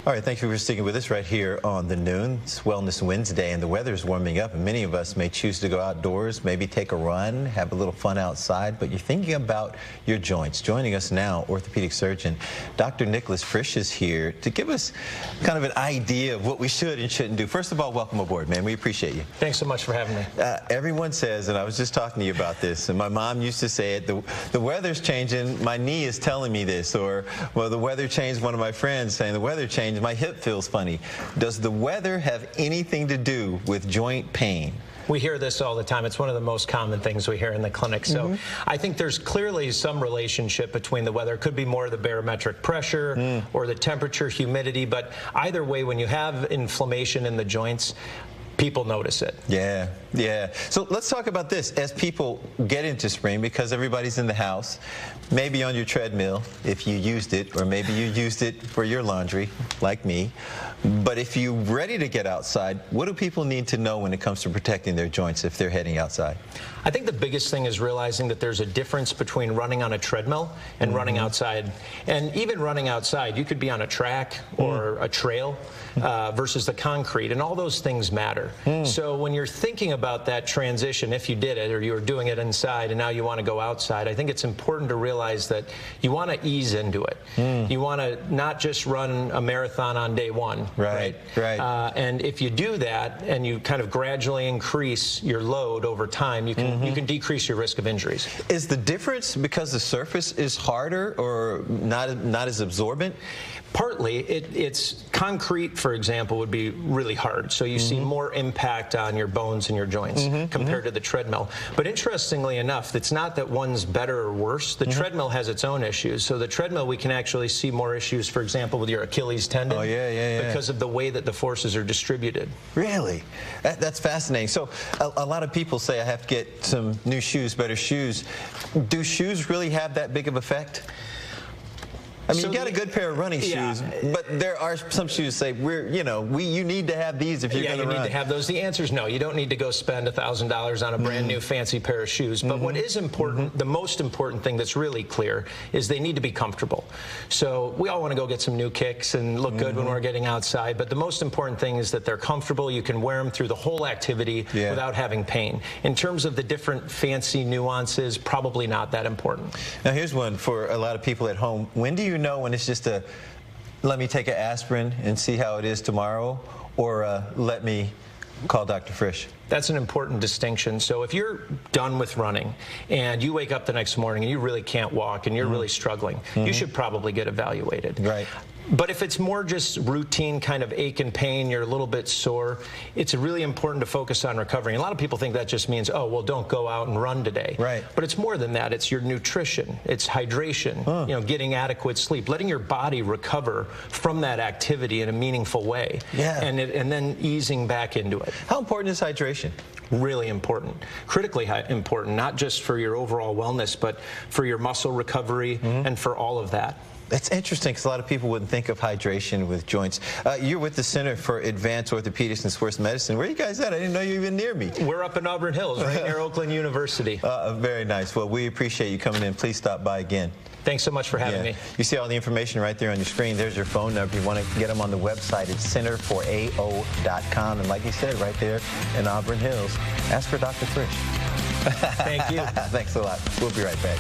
All right, thank you for sticking with us right here on The Noon. It's Wellness Wednesday, and the weather is warming up, and many of us may choose to go outdoors, maybe take a run, have a little fun outside, but you're thinking about your joints. Joining us now, orthopedic surgeon Dr. Nicholas Frisch is here to give us kind of an idea of what we should and shouldn't do. First of all, welcome aboard, man. We appreciate you. Thanks so much for having me. Everyone says, and I was just talking to you about this, and my mom used to say it, the weather's changing, my knee is telling me this, or, well, the weather changed, one of my friends saying the weather changed, my hip feels funny. Does the weather have anything to do with joint pain? We hear this all the time. It's one of the most common things we hear in the clinic. So I think there's clearly some relationship between the weather. It could be more the barometric pressure or the temperature, humidity. But either way, when you have inflammation in the joints, people notice it. Yeah, yeah. So let's talk about this. As people get into spring, because everybody's in the house, maybe on your treadmill if you used it, or maybe you used it for your laundry, like me. But if you're ready to get outside, what do people need to know when it comes to protecting their joints if they're heading outside? I think the biggest thing is realizing that there's a difference between running on a treadmill and running outside. And even running outside, you could be on a track or a trail versus the concrete, and all those things matter. So when you're thinking about that transition, if you did it or you were doing it inside and now you want to go outside, I think it's important to realize that you want to ease into it. You want to not just run a marathon on day one. Right. And if you do that and you kind of gradually increase your load over time, you can decrease your risk of injuries. Is the difference because the surface is harder or not as absorbent? Partly. It's concrete, for example, would be really hard. So you see more impact on your bones and your joints compared to the treadmill. But interestingly enough, it's not that one's better or worse. The treadmill has its own issues. So the treadmill, we can actually see more issues, for example, with your Achilles tendon. Because of the way that the forces are distributed. Really? That's fascinating. So a lot of people say I have to get some new shoes, better shoes. Do shoes really have that big of effect? I mean, so you got a good pair of running shoes, but there are some shoes that say, you need to have these if you're going to run. Yeah, you need to have those. The answer is no. You don't need to go spend $1,000 on a brand new fancy pair of shoes. But what is important, the most important thing that's really clear, is they need to be comfortable. So we all want to go get some new kicks and look good when we're getting outside, but the most important thing is that they're comfortable. You can wear them through the whole activity without having pain. In terms of the different fancy nuances, probably not that important. Now here's one for a lot of people at home. When do you know when it's just let me take an aspirin and see how it is tomorrow, or let me call Dr. Frisch? That's an important distinction. So if you're done with running and you wake up the next morning and you really can't walk and you're really struggling, you should probably get evaluated. Right. But if it's more just routine kind of ache and pain, you're a little bit sore, it's really important to focus on recovering. A lot of people think that just means, oh, well, don't go out and run today. Right. But it's more than that. It's your nutrition. It's hydration, getting adequate sleep, letting your body recover from that activity in a meaningful way. Yeah. And then easing back into it. How important is hydration? Really important, critically important, not just for your overall wellness, but for your muscle recovery and for all of that. That's interesting because a lot of people wouldn't think of hydration with joints. You're with the Center for Advanced Orthopedics and Sports Medicine. Where are you guys at? I didn't know you were even near me. We're up in Auburn Hills, right near Oakland University. Very nice. Well, we appreciate you coming in. Please stop by again. Thanks so much for having me. You see all the information right there on your screen. There's your phone number. If you want to get them on the website, it's centerforao.com. And like you said, right there in Auburn Hills, ask for Dr. Frisch. Thank you. Thanks a lot. We'll be right back.